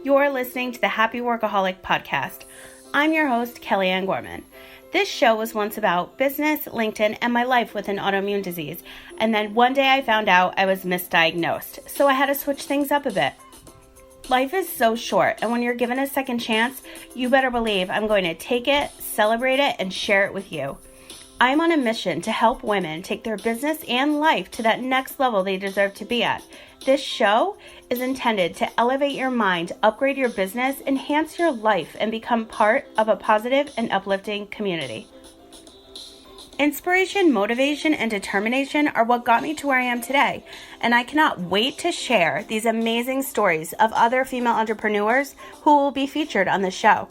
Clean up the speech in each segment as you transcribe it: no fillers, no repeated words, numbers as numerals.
You're listening to the Happy Workaholic podcast. I'm your host, Kellyanne Gorman. This show was once about business, LinkedIn, and my life with an autoimmune disease. And then one day I found out I was misdiagnosed, so I had to switch things up a bit. Life is so short, and when you're given a second chance, you better believe I'm going to take it, celebrate it, and share it with you. I'm on a mission to help women take their business and life to that next level they deserve to be at. This show is intended to elevate your mind, upgrade your business, enhance your life, and become part of a positive and uplifting community. Inspiration, motivation, and determination are what got me to where I am today, and I cannot wait to share these amazing stories of other female entrepreneurs who will be featured on the show.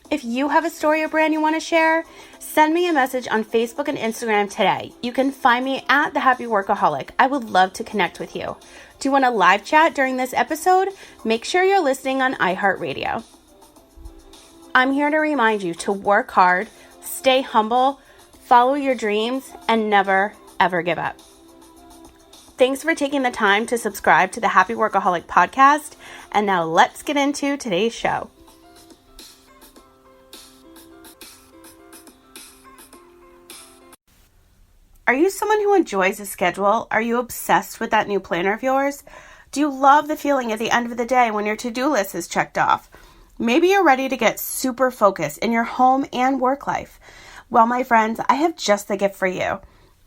If you have a story or brand you want to share, send me a message on Facebook and Instagram today. You can find me at The Happy Workaholic. I would love to connect with you. Do you want a live chat during this episode? Make sure you're listening on iHeartRadio. I'm here to remind you to work hard, stay humble, follow your dreams, and never, ever give up. Thanks for taking the time to subscribe to the Happy Workaholic podcast. And now let's get into today's show. Are you someone who enjoys a schedule? Are you obsessed with that new planner of yours? Do you love the feeling at the end of the day when your to-do list is checked off? Maybe you're ready to get super focused in your home and work life. Well, my friends, I have just the gift for you.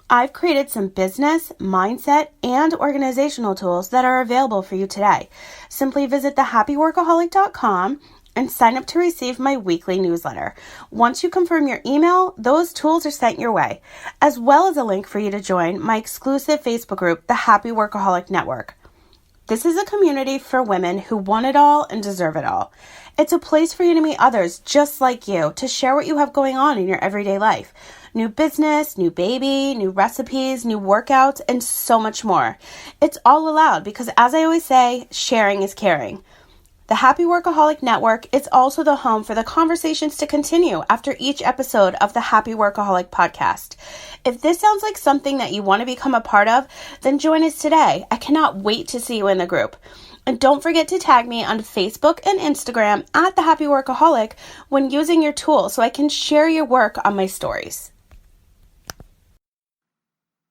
I've created some business, mindset, and organizational tools that are available for you today. Simply visit thehappyworkaholic.com and sign up to receive my weekly newsletter. Once you confirm your email, those tools are sent your way, as well as a link for you to join my exclusive Facebook group, The Happy Workaholic Network. This is a community for women who want it all and deserve it all. It's a place for you to meet others just like you, to share what you have going on in your everyday life. New business, new baby, new recipes, new workouts, and so much more. It's all allowed because, as I always say, sharing is caring. The Happy Workaholic Network is also the home for the conversations to continue after each episode of the Happy Workaholic podcast. If this sounds like something that you want to become a part of, then join us today. I cannot wait to see you in the group. And don't forget to tag me on Facebook and Instagram at The Happy Workaholic when using your tool so I can share your work on my stories.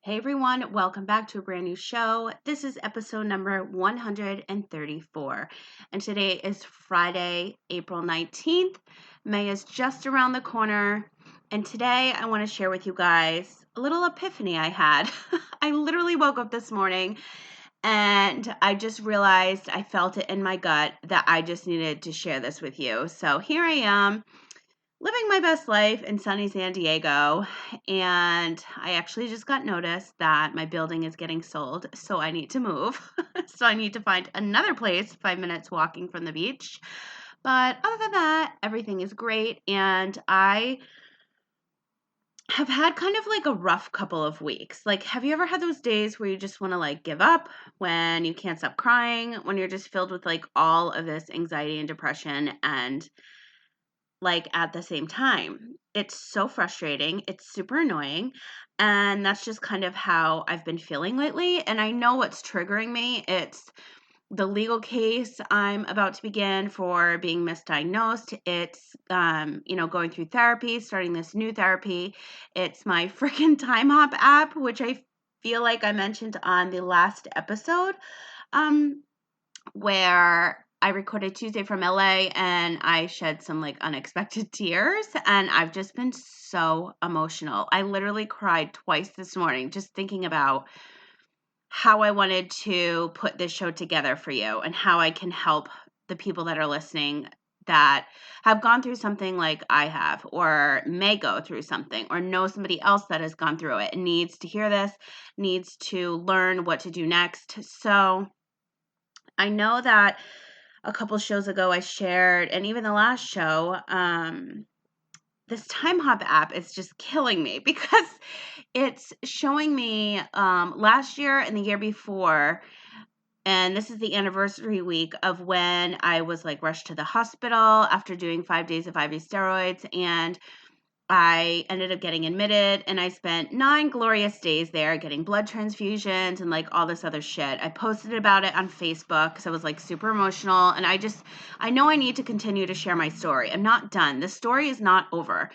Hey everyone, welcome back to a brand new show. This is episode number 134, and today is Friday, April 19th. May is just around the corner, and today I want to share with you guys a little epiphany I had. I literally woke up this morning and I just realized, I felt it in my gut that I just needed to share this with you. So here I am, living my best life in sunny San Diego, and I actually just got notice that my building is getting sold, so I need to move. So I need to find another place 5 minutes walking from the beach. But other than that, everything is great, and I have had kind of like a rough couple of weeks. Like, have you ever had those days where you just want to like give up, when you can't stop crying, when you're just filled with like all of this anxiety and depression, and like at the same time? It's so frustrating. It's super annoying. And that's just kind of how I've been feeling lately. And I know what's triggering me. It's the legal case I'm about to begin for being misdiagnosed. It's, going through therapy, starting this new therapy. It's my freaking Time Hop app, which I feel like I mentioned on the last episode, where I recorded Tuesday from LA and I shed some like unexpected tears, and I've just been so emotional. I literally cried twice this morning just thinking about how I wanted to put this show together for you and how I can help the people that are listening that have gone through something like I have, or may go through something, or know somebody else that has gone through it and needs to hear this, needs to learn what to do next. So I know that a couple shows ago I shared, and even the last show, this Time Hop app is just killing me because it's showing me last year and the year before, and this is the anniversary week of when I was like rushed to the hospital after doing 5 days of IV steroids, and I ended up getting admitted, and I spent 9 glorious days there getting blood transfusions and like all this other shit. I posted about it on Facebook because I was like super emotional, and I know I need to continue to share my story. I'm not done. The story is not over.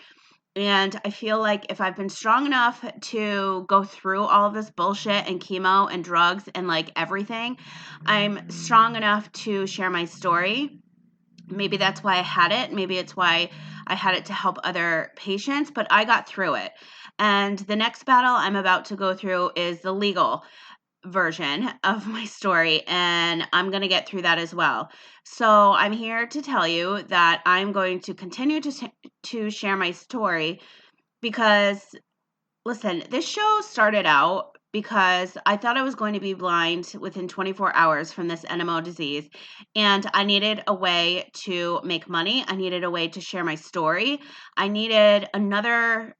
And I feel like if I've been strong enough to go through all of this bullshit and chemo and drugs and like everything, I'm strong enough to share my story. Maybe that's why I had it. Maybe it's why I had it to help other patients, but I got through it. And the next battle I'm about to go through is the legal version of my story, and I'm going to get through that as well. So I'm here to tell you that I'm going to continue to share my story because, listen, this show started out because I thought I was going to be blind within 24 hours from this NMO disease, and I needed a way to make money. I needed a way to share my story. I needed another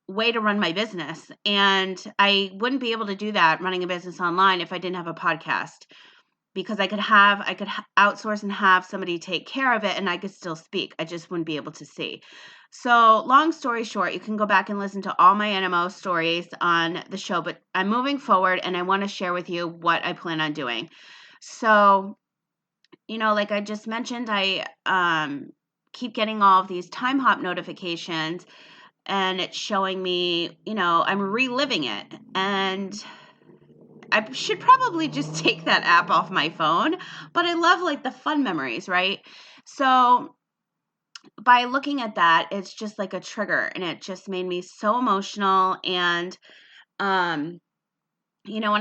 way to run my business, and I wouldn't be able to do that running a business online if I didn't have a podcast, because I could outsource and have somebody take care of it, and I could still speak. I just wouldn't be able to see. So long story short, you can go back and listen to all my NMO stories on the show, but I'm moving forward and I want to share with you what I plan on doing. So, like I just mentioned, I keep getting all of these time hop notifications, and it's showing me, I'm reliving it. And I should probably just take that app off my phone, but I love like the fun memories, right? So by looking at that, it's just like a trigger, and it just made me so emotional. And when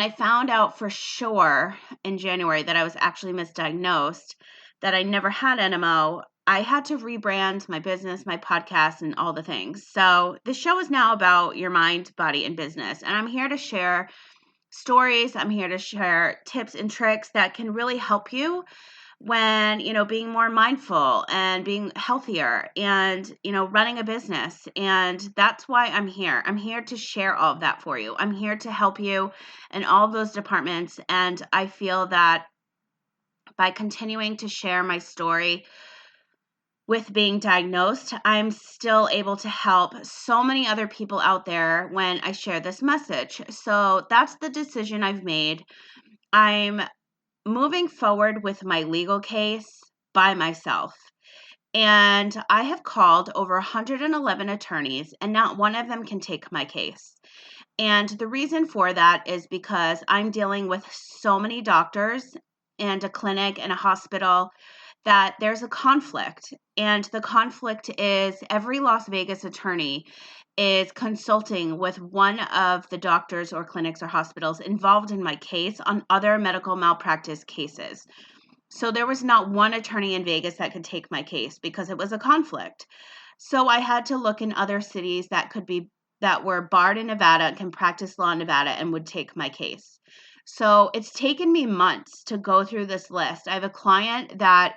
I found out for sure in January that I was actually misdiagnosed, that I never had NMO, I had to rebrand my business, my podcast, and all the things. So the show is now about your mind, body, and business. And I'm here to share stories. I'm here to share tips and tricks that can really help you when, being more mindful and being healthier and, running a business. And that's why I'm here. I'm here to share all of that for you. I'm here to help you in all of those departments. And I feel that by continuing to share my story with being diagnosed, I'm still able to help so many other people out there when I share this message. So that's the decision I've made. I'm moving forward with my legal case by myself. And I have called over 111 attorneys, and not one of them can take my case. And the reason for that is because I'm dealing with so many doctors and a clinic and a hospital that there's a conflict. And the conflict is every Las Vegas attorney is consulting with one of the doctors or clinics or hospitals involved in my case on other medical malpractice cases. So there was not one attorney in Vegas that could take my case because it was a conflict. So I had to look in other cities that were barred in Nevada and can practice law in Nevada and would take my case. So it's taken me months to go through this list. I have a client that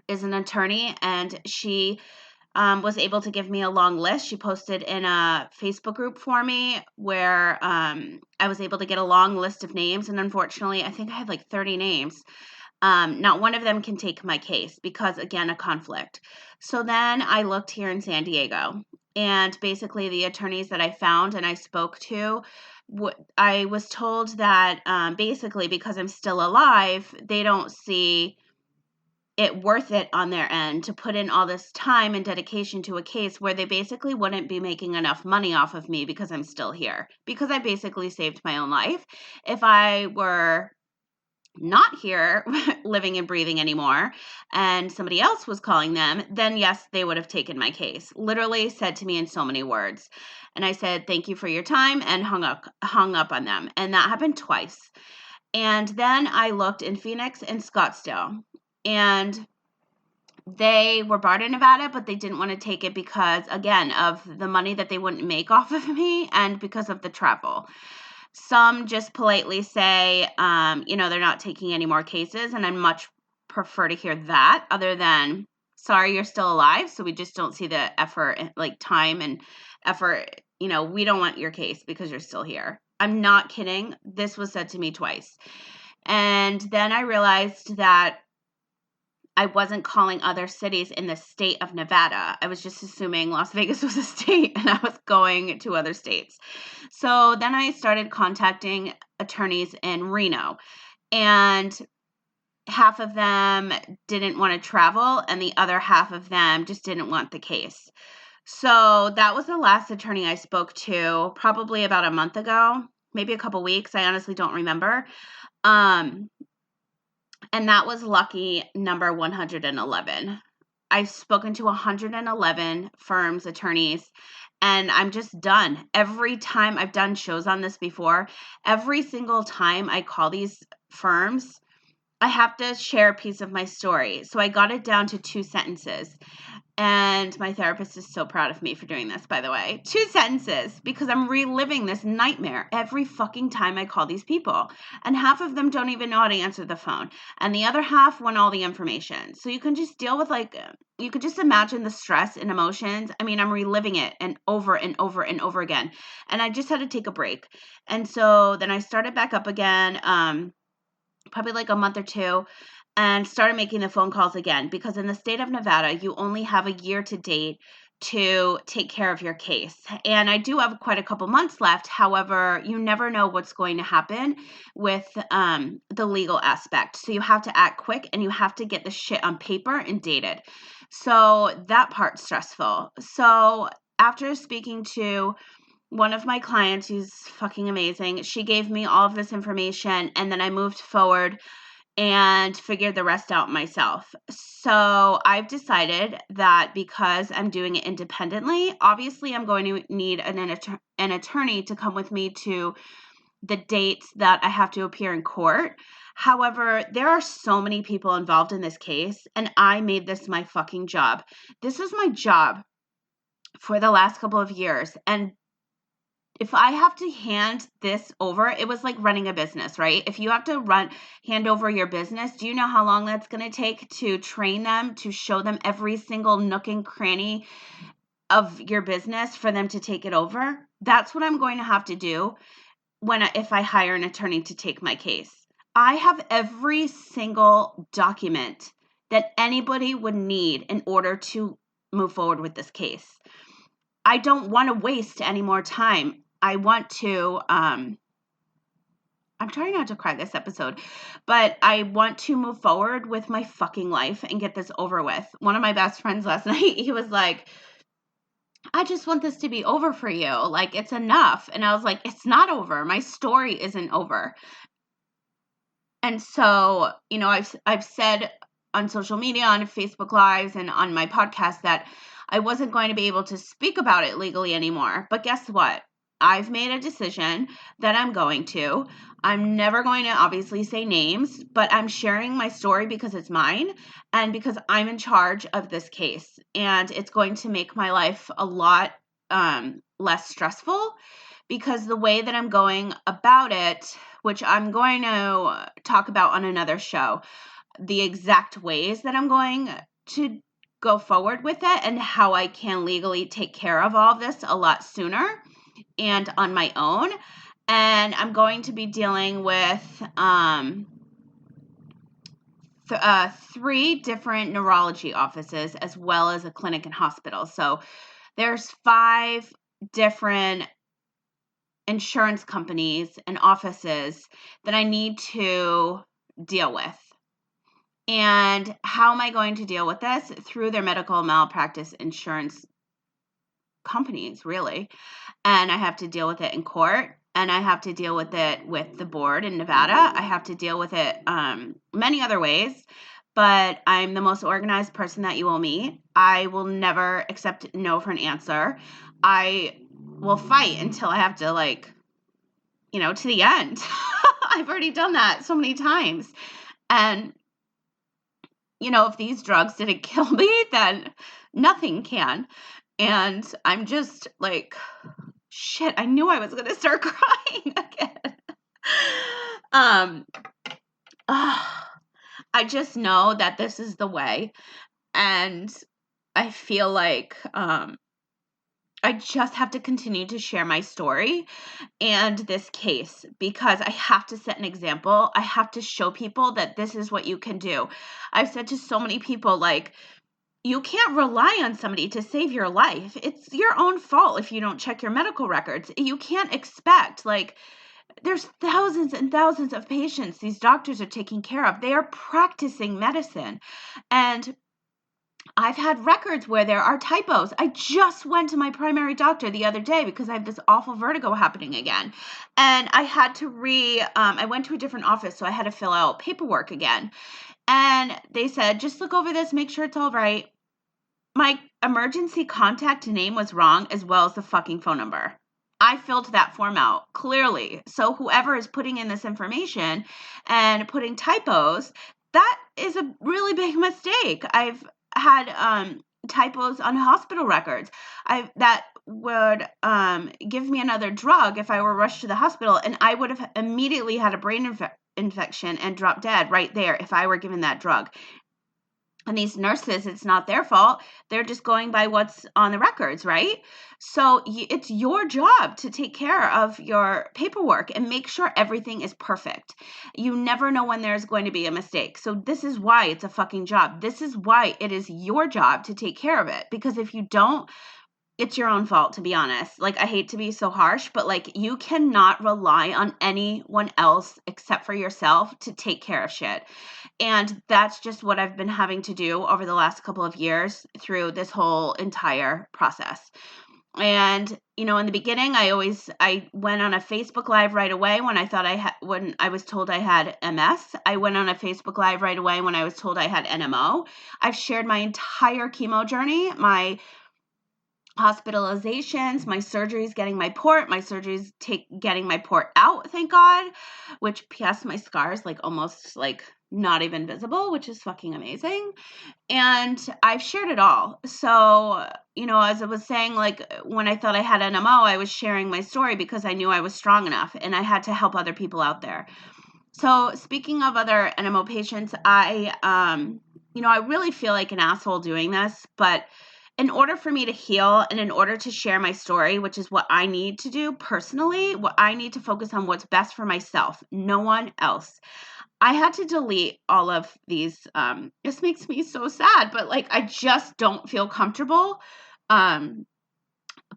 is an attorney, and she was able to give me a long list. She posted in a Facebook group for me where I was able to get a long list of names. And unfortunately, I think I had like 30 names. Not one of them can take my case because, again, a conflict. So then I looked here in San Diego, and basically the attorneys that I found and I spoke to, I was told that basically because I'm still alive, they don't see it worth it on their end to put in all this time and dedication to a case where they basically wouldn't be making enough money off of me because I'm still here, because I basically saved my own life. If I were not here living and breathing anymore and somebody else was calling them, then yes, they would have taken my case. Literally said to me in so many words. And I said, thank you for your time, and hung up on them. And that happened twice. And then I looked in Phoenix and Scottsdale, and they were barred in Nevada, but they didn't want to take it because, again, of the money that they wouldn't make off of me and because of the travel. Some just politely say, they're not taking any more cases, and I much prefer to hear that other than, sorry, you're still alive, so we just don't see the effort, like time and effort. We don't want your case because you're still here. I'm not kidding. This was said to me twice. And then I realized that I wasn't calling other cities in the state of Nevada. I was just assuming Las Vegas was a state and I was going to other states. So then I started contacting attorneys in Reno, and half of them didn't want to travel and the other half of them just didn't want the case. So that was the last attorney I spoke to, probably about a month ago, maybe a couple weeks. I honestly don't remember. And that was lucky number 111. I've spoken to 111 firms, attorneys, and I'm just done. Every time I've done shows on this before, every single time I call these firms, I have to share a piece of my story. So I got it down to 2 sentences. And my therapist is so proud of me for doing this, by the way. 2 sentences, because I'm reliving this nightmare every fucking time I call these people. And half of them don't even know how to answer the phone. And the other half want all the information. So you can just deal with, like, you could just imagine the stress and emotions. I mean, I'm reliving it and over and over and over again. And I just had to take a break. And so then I started back up again, probably like a month or 2. And started making the phone calls again, because in the state of Nevada, you only have a year to date to take care of your case. And I do have quite a couple months left. However, you never know what's going to happen with the legal aspect. So you have to act quick and you have to get the shit on paper and dated. So that part's stressful. So after speaking to one of my clients who's fucking amazing, she gave me all of this information, and then I moved forward and figured the rest out myself. So I've decided that because I'm doing it independently, obviously I'm going to need an attorney to come with me to the dates that I have to appear in court. However, there are so many people involved in this case, and I made this my fucking job. This is my job for the last couple of years, and if I have to hand this over, it was like running a business, right? If you have to hand over your business, do you know how long that's going to take to train them, to show them every single nook and cranny of your business for them to take it over? That's what I'm going to have to do if I hire an attorney to take my case. I have every single document that anybody would need in order to move forward with this case. I don't want to waste any more time. I want to, I'm trying not to cry this episode, but I want to move forward with my fucking life and get this over with. One of my best friends last night, he was like, I just want this to be over for you. Like, it's enough. And I was like, it's not over. My story isn't over. And so, I've said on social media, on Facebook Lives, and on my podcast that I wasn't going to be able to speak about it legally anymore. But guess what? I've made a decision that I'm going to. I'm never going to obviously say names, but I'm sharing my story because it's mine and because I'm in charge of this case. And it's going to make my life a lot less stressful, because the way that I'm going about it, which I'm going to talk about on another show, the exact ways that I'm going to go forward with it and how I can legally take care of all of this a lot sooner and on my own. And I'm going to be dealing with 3 different neurology offices as well as a clinic and hospital. So there's 5 different insurance companies and offices that I need to deal with. And how am I going to deal with this? Through their medical malpractice insurance companies, really. And I have to deal with it in court, and I have to deal with it with the board in Nevada. I have to deal with it many other ways, but I'm the most organized person that you will meet. I will never accept no for an answer. I will fight until I have to, to the end. I've already done that so many times. And, if these drugs didn't kill me, then nothing can. And I'm just like, shit, I knew I was going to start crying again. I just know that this is the way. And I feel like I just have to continue to share my story and this case because I have to set an example. I have to show people that this is what you can do. I've said to so many people, like, you can't rely on somebody to save your life. It's your own fault if you don't check your medical records. You can't expect, like, there's thousands and thousands of patients these doctors are taking care of. They are practicing medicine. And I've had records where there are typos. I just went to my primary doctor the other day because I have this awful vertigo happening again. And I had to I went to a different office, so I had to fill out paperwork again. And they said, just look over this, make sure it's all right. My emergency contact name was wrong, as well as the fucking phone number. I filled that form out clearly. So whoever is putting in this information and putting typos, that is a really big mistake. I've had typos on hospital records. That would give me another drug if I were rushed to the hospital, and I would have immediately had a brain infection and dropped dead right there if I were given that drug. And these nurses, it's not their fault. They're just going by what's on the records, right? So it's your job to take care of your paperwork and make sure everything is perfect. You never know when there's going to be a mistake. So this is why it's a fucking job. This is why it is your job to take care of it. Because if you don't, it's your own fault, to be honest. Like, I hate to be so harsh, but like, you cannot rely on anyone else except for yourself to take care of shit. And that's just what I've been having to do over the last couple of years through this whole entire process. And, in the beginning, I went on a Facebook Live right away when I was told I had MS. I went on a Facebook Live right away when I was told I had NMO. I've shared my entire chemo journey, my hospitalizations, my surgeries getting my port, my surgeries getting my port out, thank God, which PS my scars like almost like not even visible, which is fucking amazing. And I've shared it all. So, as I was saying, like when I thought I had NMO, I was sharing my story because I knew I was strong enough and I had to help other people out there. So speaking of other NMO patients, I really feel like an asshole doing this, but in order for me to heal and in order to share my story, which is what I need to do personally, what I need to focus on what's best for myself, no one else. I had to delete all of these. This makes me so sad, but like, I just don't feel comfortable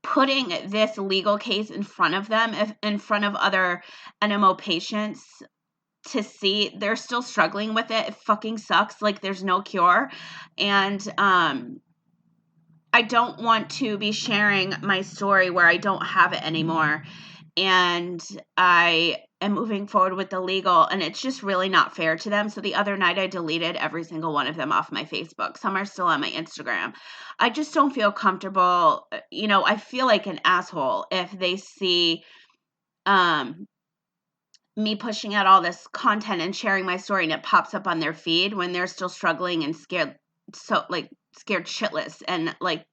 putting this legal case in front of them, in front of other NMO patients to see. They're still struggling with it. It fucking sucks. Like, there's no cure. And, I don't want to be sharing my story where I don't have it anymore. And I am moving forward with the legal, and it's just really not fair to them. So the other night I deleted every single one of them off my Facebook. Some are still on my Instagram. I just don't feel comfortable. I feel like an asshole if they see me pushing out all this content and sharing my story and it pops up on their feed when they're still struggling and scared, so like scared shitless and like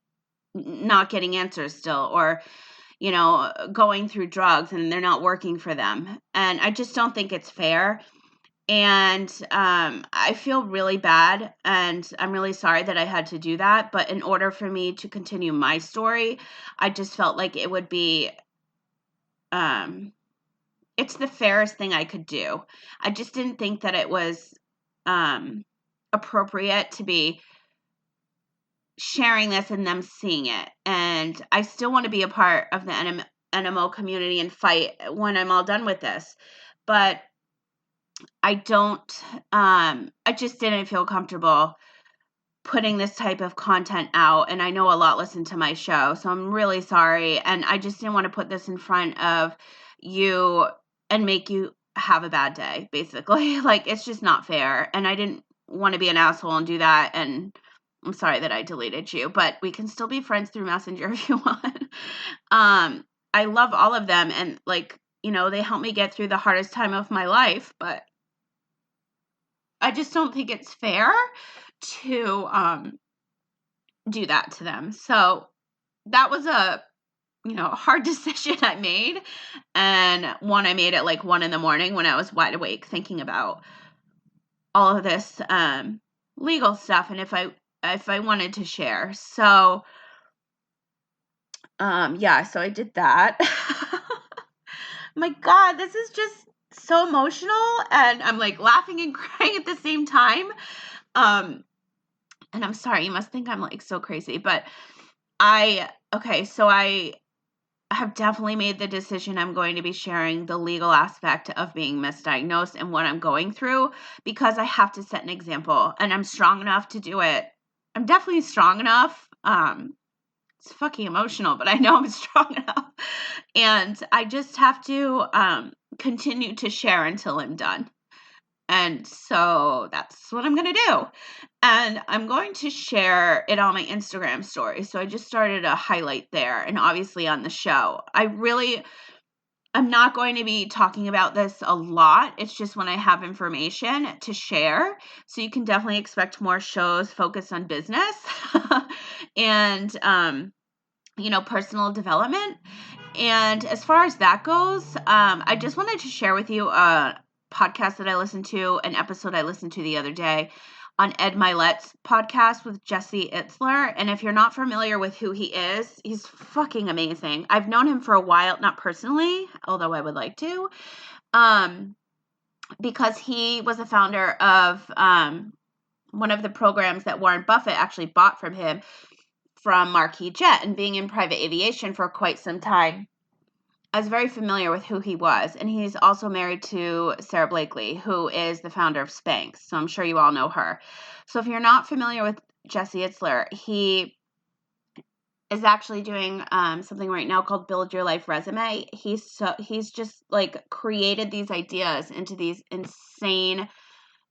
not getting answers still, or going through drugs and they're not working for them. And I just don't think it's fair. And I feel really bad, and I'm really sorry that I had to do that. But in order for me to continue my story, I just felt like it would be it's the fairest thing I could do. I just didn't think that it was appropriate to be sharing this and them seeing it. And I still want to be a part of the NMO community and fight when I'm all done with this. But I just didn't feel comfortable putting this type of content out. And I know a lot listen to my show, so I'm really sorry. And I just didn't want to put this in front of you and make you have a bad day, basically. Like, it's just not fair. And I didn't want to be an asshole and do that. And I'm sorry that I deleted you, but we can still be friends through Messenger if you want. I love all of them, and like, they helped me get through the hardest time of my life, but I just don't think it's fair to do that to them. So that was a hard decision I made, and one I made at like 1 a.m. when I was wide awake thinking about all of this legal stuff and if I wanted to share. So Yeah, so I did that. My God, this is just so emotional, and I'm like laughing and crying at the same time. And I'm sorry, you must think I'm like so crazy, but so I have definitely made the decision I'm going to be sharing the legal aspect of being misdiagnosed and what I'm going through, because I have to set an example, and I'm strong enough to do it. I'm definitely strong enough. It's fucking emotional, but I know I'm strong enough. And I just have to continue to share until I'm done. And so that's what I'm going to do. And I'm going to share it on my Instagram story. So I just started a highlight there, and obviously on the show. I'm not going to be talking about this a lot. It's just when I have information to share. So you can definitely expect more shows focused on business and, personal development. And as far as that goes, I just wanted to share with you a podcast that I listened to, an episode I listened to the other day on Ed Milet's podcast with Jesse Itzler. And if you're not familiar with who he is, he's fucking amazing. I've known him for a while, not personally, although I would like to, because he was a founder of one of the programs that Warren Buffett actually bought from him, from Marquis Jet, and being in private aviation for quite some time, I was very familiar with who he was. And he's also married to Sarah Blakely, who is the founder of Spanx. So I'm sure you all know her. So if you're not familiar with Jesse Itzler, he is actually doing something right now called Build Your Life Resume. He's just like created these ideas into these insane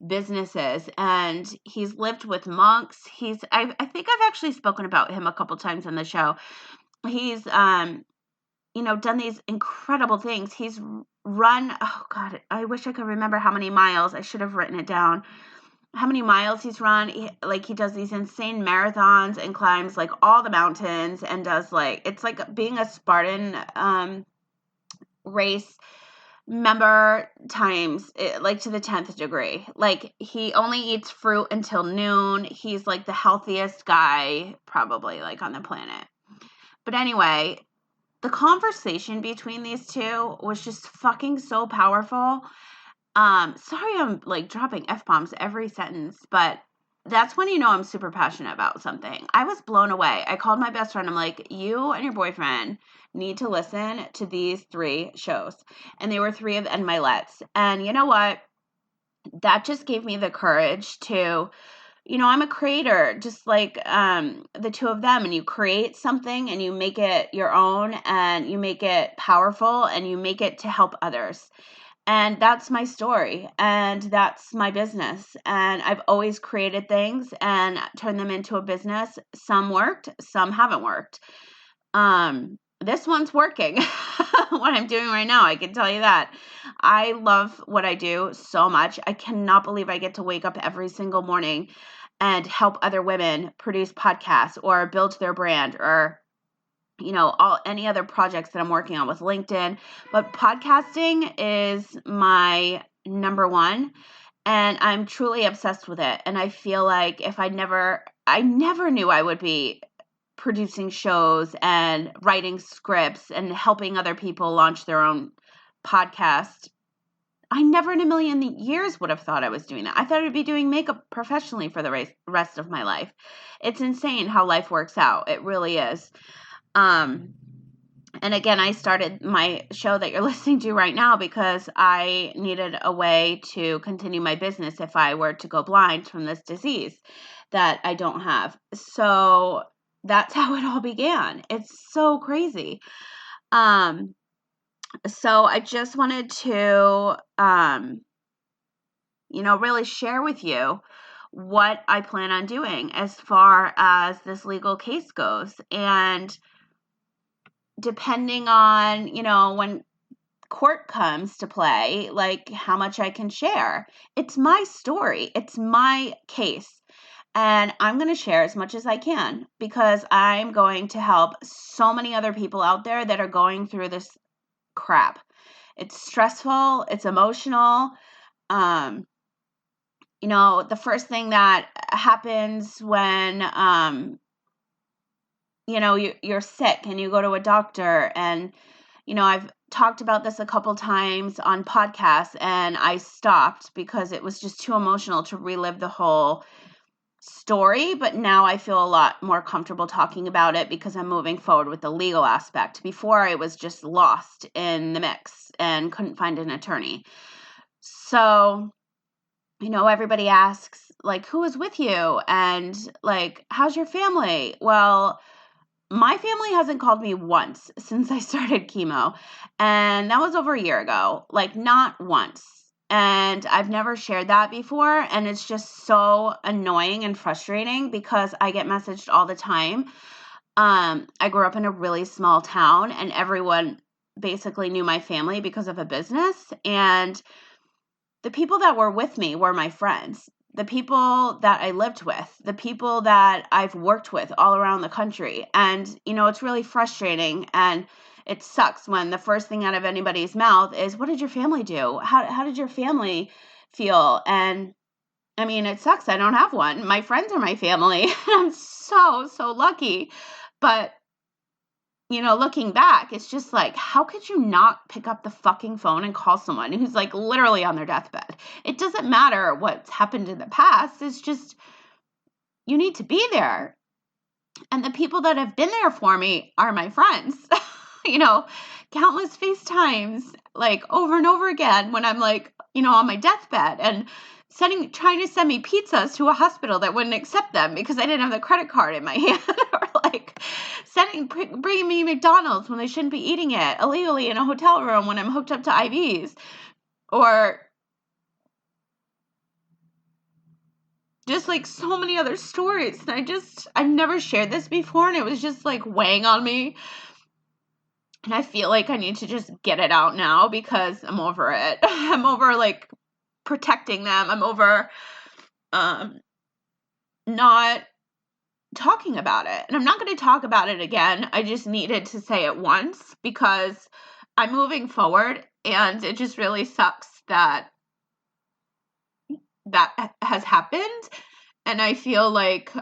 businesses, and he's lived with monks. I think I've actually spoken about him a couple times on the show. He's done these incredible things. He's run, oh God, I wish I could remember how many miles. I should have written it down. How many miles he's run. He does these insane marathons and climbs like all the mountains, and does it's like being a Spartan race member times like to the 10th degree. Like, he only eats fruit until noon. He's like the healthiest guy probably like on the planet. But anyway, the conversation between these two was just fucking so powerful. Sorry I'm like dropping F-bombs every sentence, but that's when you know I'm super passionate about something. I was blown away. I called my best friend. I'm like, you and your boyfriend need to listen to these 3 shows. And they were 3 of Ed Milet's. And you know what? That just gave me the courage to, I'm a creator, just like the 2 of them, and you create something and you make it your own, and you make it powerful, and you make it to help others. And that's my story, and that's my business. And I've always created things and turned them into a business. Some worked, some haven't worked. This one's working. What I'm doing right now, I can tell you that. I love what I do so much. I cannot believe I get to wake up every single morning and help other women produce podcasts or build their brand, or any other projects that I'm working on with LinkedIn. But podcasting is my number one, and I'm truly obsessed with it. And I feel like if I never knew I would be producing shows and writing scripts and helping other people launch their own podcast. I never in a million years would have thought I was doing that. I thought I'd be doing makeup professionally for the rest of my life. It's insane how life works out. It really is. And again, I started my show that you're listening to right now because I needed a way to continue my business if I were to go blind from this disease that I don't have. So that's how it all began. It's so crazy. So I just wanted to, really share with you what I plan on doing as far as this legal case goes. And depending on, when court comes to play, like how much I can share. It's my story. It's my case. And I'm going to share as much as I can, because I'm going to help so many other people out there that are going through this crap. It's stressful. It's emotional. The first thing that happens when you're sick and you go to a doctor, and I've talked about this a couple times on podcasts, and I stopped because it was just too emotional to relive the whole story. But now I feel a lot more comfortable talking about it because I'm moving forward with the legal aspect. Before, I was just lost in the mix and couldn't find an attorney. So, everybody asks, like, who is with you? And, like, how's your family? Well, my family hasn't called me once since I started chemo, and that was over a year ago, like not once. And I've never shared that before, and it's just so annoying and frustrating because I get messaged all the time. I grew up in a really small town, and everyone basically knew my family because of a business, and the people that were with me were my friends, the people that I lived with, the people that I've worked with all around the country. And, it's really frustrating, and it sucks when the first thing out of anybody's mouth is, what did your family do? How did your family feel? And I mean, it sucks. I don't have one. My friends are my family. I'm so, so lucky. But looking back, it's just like, how could you not pick up the fucking phone and call someone who's like literally on their deathbed? It doesn't matter what's happened in the past. It's just, you need to be there. And the people that have been there for me are my friends. Countless FaceTimes, like over and over again when I'm like, on my deathbed, and trying to send me pizzas to a hospital that wouldn't accept them because I didn't have the credit card in my hand, or like bringing me McDonald's when I shouldn't be eating it illegally in a hotel room when I'm hooked up to IVs, or just like so many other stories. And I've never shared this before, and it was just like weighing on me. And I feel like I need to just get it out now because I'm over it. I'm over like protecting them. I'm over not talking about it. And I'm not going to talk about it again. I just needed to say it once because I'm moving forward, and it just really sucks that has happened. And I feel like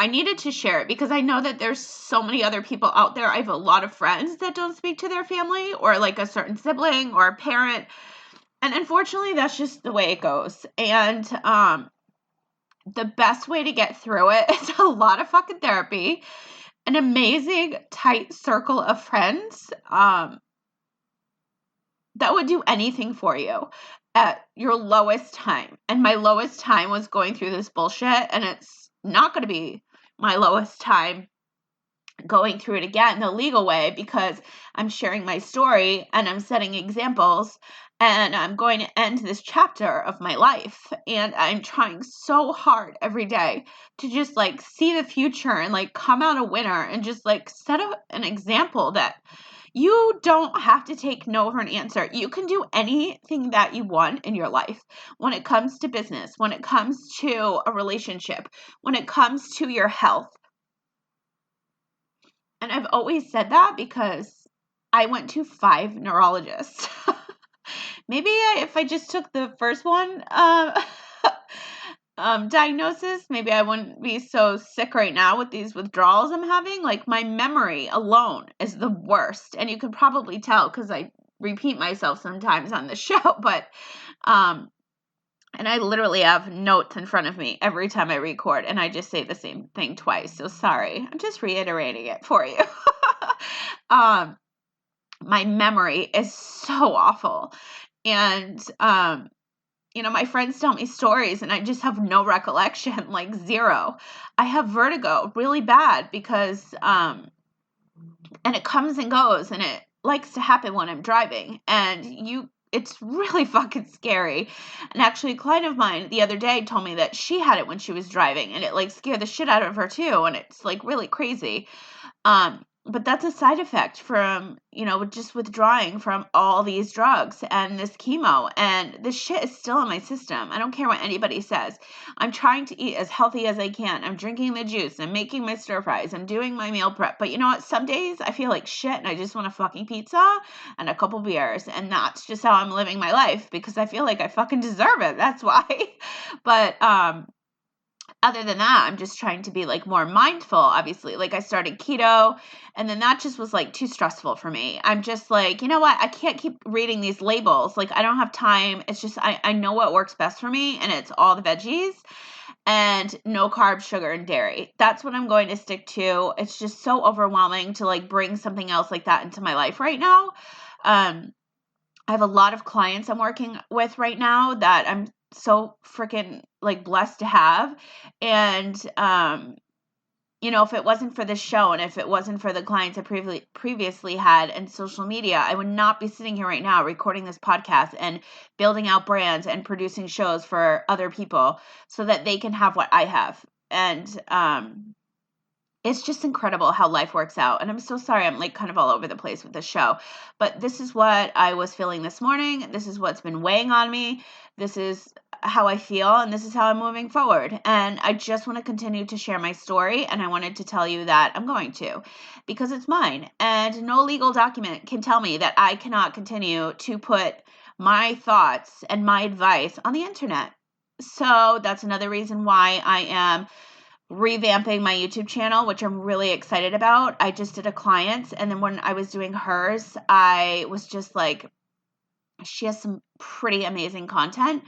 I needed to share it because I know that there's so many other people out there. I have a lot of friends that don't speak to their family, or like a certain sibling or a parent. And unfortunately, that's just the way it goes. And the best way to get through it is a lot of fucking therapy, an amazing tight circle of friends that would do anything for you at your lowest time. And my lowest time was going through this bullshit, and it's not going to be my lowest time going through it again the legal way because I'm sharing my story and I'm setting examples, and I'm going to end this chapter of my life. And I'm trying so hard every day to just like see the future and like come out a winner and just like set an example that you don't have to take no for an answer. You can do anything that you want in your life when it comes to business, when it comes to a relationship, when it comes to your health. And I've always said that because I went to 5 neurologists. Maybe if I just took the first one diagnosis, maybe I wouldn't be so sick right now with these withdrawals I'm having. Like, my memory alone is the worst. And you can probably tell because I repeat myself sometimes on the show. But and I literally have notes in front of me every time I record, and I just say the same thing twice. So sorry. I'm just reiterating it for you. My memory is so awful. And, my friends tell me stories, and I just have no recollection, like zero. I have vertigo really bad because, and it comes and goes, and it likes to happen when I'm driving. And it's really fucking scary. And actually, a client of mine the other day told me that she had it when she was driving, and it like scared the shit out of her too. And it's like really crazy. But that's a side effect from, just withdrawing from all these drugs and this chemo. And this shit is still in my system. I don't care what anybody says. I'm trying to eat as healthy as I can. I'm drinking the juice. I'm making my stir fries. I'm doing my meal prep. But you know what? Some days I feel like shit and I just want a fucking pizza and a couple beers. And that's just how I'm living my life because I feel like I fucking deserve it. That's why. But, other than that, I'm just trying to be like more mindful, obviously. Like I started keto and then that just was like too stressful for me. I'm just like, you know what? I can't keep reading these labels. Like I don't have time. It's just, I know what works best for me and it's all the veggies and no carbs, sugar, and dairy. That's what I'm going to stick to. It's just so overwhelming to like bring something else like that into my life right now. I have a lot of clients I'm working with right now that I'm so freaking like blessed to have. And, if it wasn't for this show and if it wasn't for the clients I previously had and social media, I would not be sitting here right now recording this podcast and building out brands and producing shows for other people so that they can have what I have. And, it's just incredible how life works out. And I'm so sorry I'm like kind of all over the place with this show. But this is what I was feeling this morning. This is what's been weighing on me. This is how I feel and this is how I'm moving forward. And I just want to continue to share my story. And I wanted to tell you that I'm going to because it's mine. And no legal document can tell me that I cannot continue to put my thoughts and my advice on the internet. So that's another reason why I am revamping my YouTube channel, which I'm really excited about. I just did a client, and then when I was doing hers, I was just like, she has some pretty amazing content,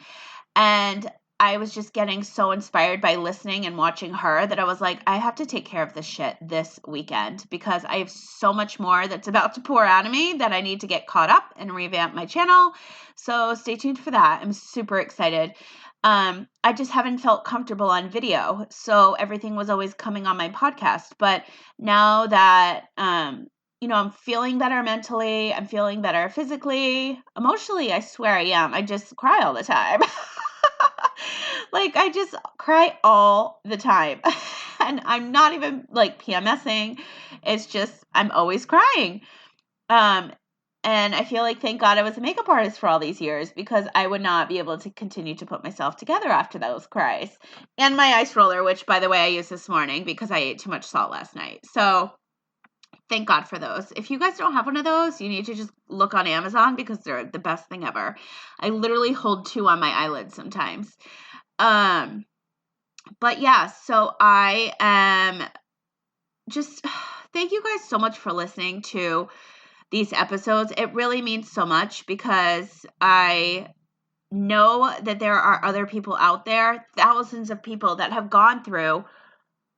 and I was just getting so inspired by listening and watching her that I was like, I have to take care of this shit this weekend because I have so much more that's about to pour out of me that I need to get caught up and revamp my channel. So stay tuned for that. I'm super excited. I just haven't felt comfortable on video. So everything was always coming on my podcast. But now that, I'm feeling better mentally, I'm feeling better physically, emotionally, I swear I am. I just cry all the time. Like I just cry all the time. And I'm not even like PMSing. It's just, I'm always crying. And I feel like, thank God I was a makeup artist for all these years because I would not be able to continue to put myself together after those cries. And my ice roller, which, by the way, I used this morning because I ate too much salt last night. So thank God for those. If you guys don't have one of those, you need to just look on Amazon because they're the best thing ever. I literally hold 2 on my eyelids sometimes. But yeah, so I am just, thank you guys so much for listening to these episodes. It really means so much because I know that there are other people out there, thousands of people that have gone through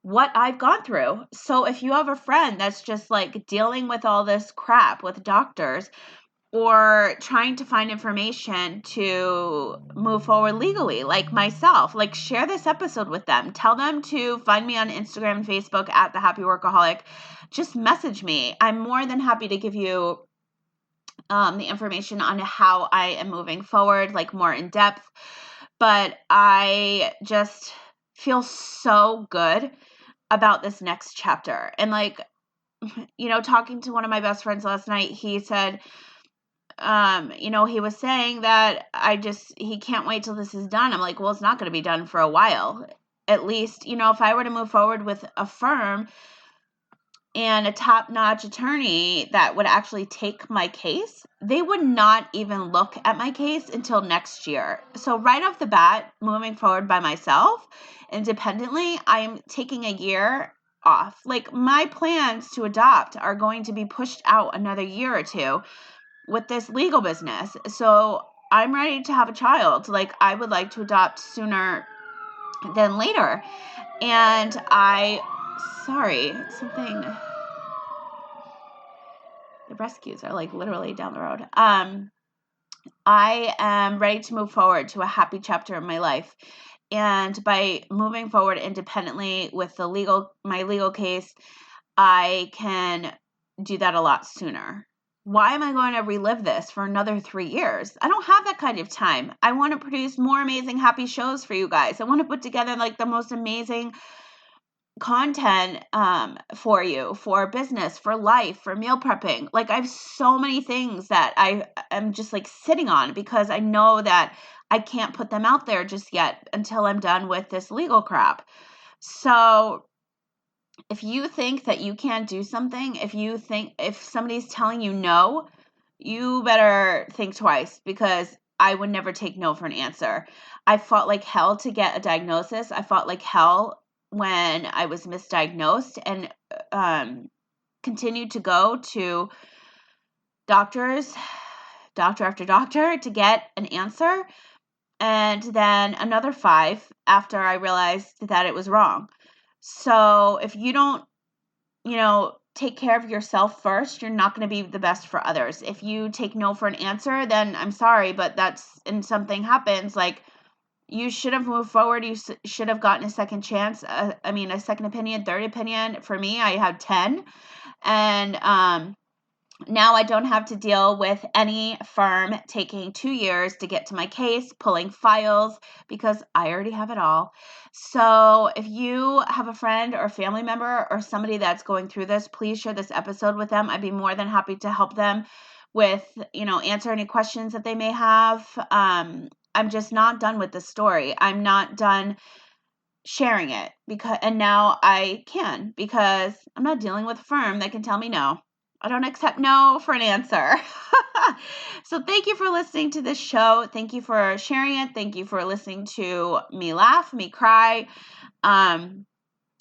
what I've gone through. So if you have a friend that's just like dealing with all this crap with doctors or trying to find information to move forward legally, like myself, like share this episode with them. Tell them to find me on Instagram and Facebook at The Happy Workaholic. Just message me. I'm more than happy to give you the information on how I am moving forward, like more in depth. But I just feel so good about this next chapter. And like, talking to one of my best friends last night, he said, he was saying that he can't wait till this is done. I'm like, well, it's not going to be done for a while. At least, if I were to move forward with a firm and a top-notch attorney that would actually take my case, they would not even look at my case until next year. So right off the bat, moving forward by myself, independently, I'm taking a year off. Like my plans to adopt are going to be pushed out another year or two with this legal business. So I'm ready to have a child. Like I would like to adopt sooner than later. And the rescues are like literally down the road. I am ready to move forward to a happy chapter in my life. And by moving forward independently with my legal case, I can do that a lot sooner. Why am I going to relive this for another 3 years? I don't have that kind of time. I want to produce more amazing, happy shows for you guys. I want to put together like the most amazing content for you, for business, for life, for meal prepping. Like I have so many things that I am just like sitting on because I know that I can't put them out there just yet until I'm done with this legal crap. So if you think that you can't do something, if somebody's telling you no, you better think twice because I would never take no for an answer. I fought like hell to get a diagnosis. I fought like hell when I was misdiagnosed, and continued to go to doctor after doctor to get an answer, and then another 5 after I realized that it was wrong. So if you don't, take care of yourself first, you're not going to be the best for others. If you take no for an answer, then I'm sorry, but and something happens, like, you should have moved forward. You should have gotten a second chance. A second opinion, third opinion. For me, I had 10. And now I don't have to deal with any firm taking 2 years to get to my case, pulling files, because I already have it all. So if you have a friend or a family member or somebody that's going through this, please share this episode with them. I'd be more than happy to help them with, answer any questions that they may have. I'm just not done with the story. I'm not done sharing it, and now I can, because I'm not dealing with a firm that can tell me no. I don't accept no for an answer. So thank you for listening to this show. Thank you for sharing it. Thank you for listening to me laugh, me cry,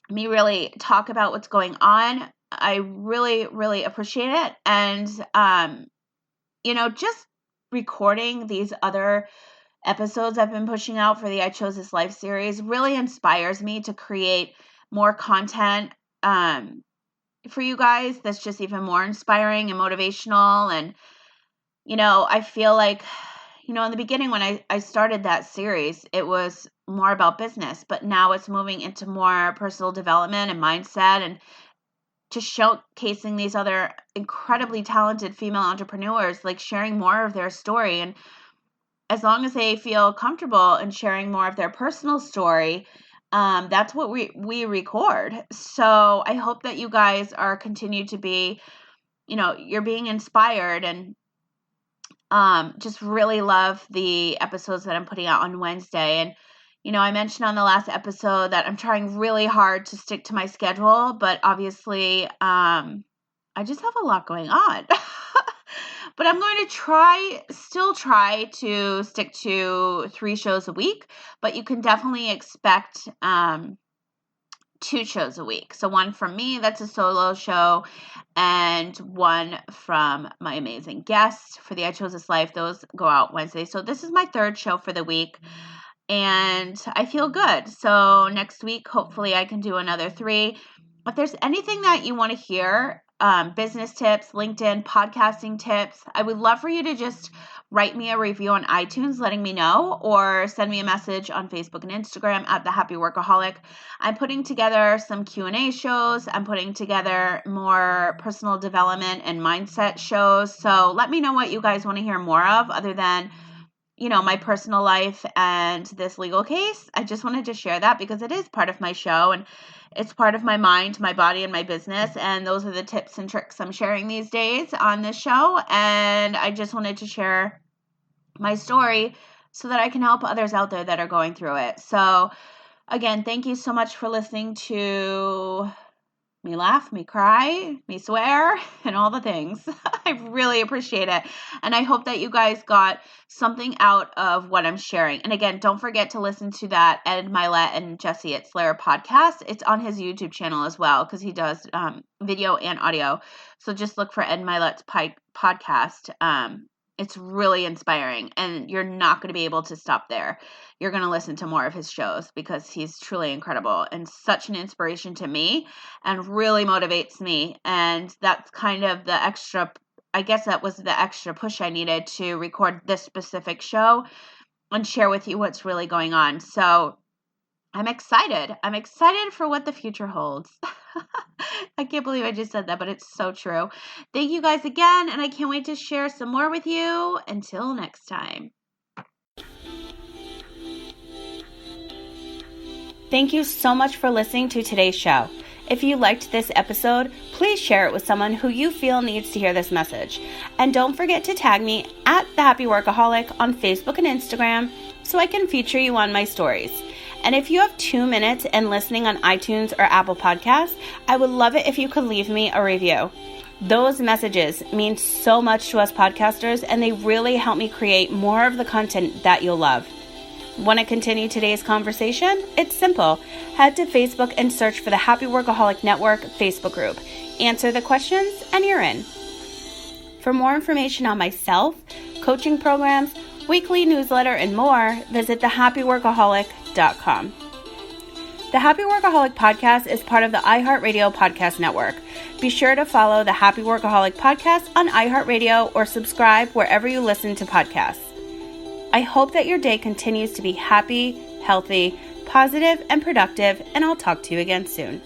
me really talk about what's going on. I really, really appreciate it. And, just recording these other episodes I've been pushing out for the I Chose This Life series really inspires me to create more content for you guys that's just even more inspiring and motivational. And, I feel like, in the beginning when I started that series, it was more about business, but now it's moving into more personal development and mindset, and just showcasing these other incredibly talented female entrepreneurs, like sharing more of their story. And as long as they feel comfortable in sharing more of their personal story, that's what we record. So I hope that you guys are continue to be, you're being inspired, and just really love the episodes that I'm putting out on Wednesday. And, I mentioned on the last episode that I'm trying really hard to stick to my schedule, but obviously, I just have a lot going on. But I'm going to still try to stick to 3 shows a week, but you can definitely expect 2 shows a week. So one from me, that's a solo show, and one from my amazing guest for the I Chose This Life. Those go out Wednesday. So this is my 3rd show for the week, and I feel good. So next week, hopefully I can do another 3. If there's anything that you want to hear, business tips, LinkedIn, podcasting tips, I would love for you to just write me a review on iTunes letting me know, or send me a message on Facebook and Instagram at The Happy Workaholic. I'm putting together some Q&A shows. I'm putting together more personal development and mindset shows. So let me know what you guys want to hear more of, other than my personal life and this legal case. I just wanted to share that because it is part of my show, and it's part of my mind, my body, and my business. And those are the tips and tricks I'm sharing these days on this show. And I just wanted to share my story so that I can help others out there that are going through it. So again, thank you so much for listening to me laugh, me cry, me swear, and all the things. I really appreciate it. And I hope that you guys got something out of what I'm sharing. And again, don't forget to listen to that Ed Milet and Jesse Itzler podcast. It's on his YouTube channel as well, because he does video and audio. So just look for Ed Milet's podcast. It's really inspiring, and you're not going to be able to stop there. You're going to listen to more of his shows, because he's truly incredible and such an inspiration to me, and really motivates me. And that's kind of the extra, I guess that was the extra push I needed to record this specific show and share with you what's really going on. So I'm excited. I'm excited for what the future holds. I can't believe I just said that, but it's so true. Thank you guys again, and I can't wait to share some more with you. Until next time. Thank you so much for listening to today's show. If you liked this episode, please share it with someone who you feel needs to hear this message. And don't forget to tag me at The Happy Workaholic on Facebook and Instagram so I can feature you on my stories. And if you have 2 minutes and listening on iTunes or Apple Podcasts, I would love it if you could leave me a review. Those messages mean so much to us podcasters, and they really help me create more of the content that you'll love. Want to continue today's conversation? It's simple. Head to Facebook and search for the Happy Workaholic Network Facebook group. Answer the questions and you're in. For more information on myself, coaching programs, weekly newsletter, and more, visit thehappyworkaholic.com. The Happy Workaholic Podcast is part of the iHeartRadio Podcast Network. Be sure to follow the Happy Workaholic Podcast on iHeartRadio or subscribe wherever you listen to podcasts. I hope that your day continues to be happy, healthy, positive, and productive, and I'll talk to you again soon.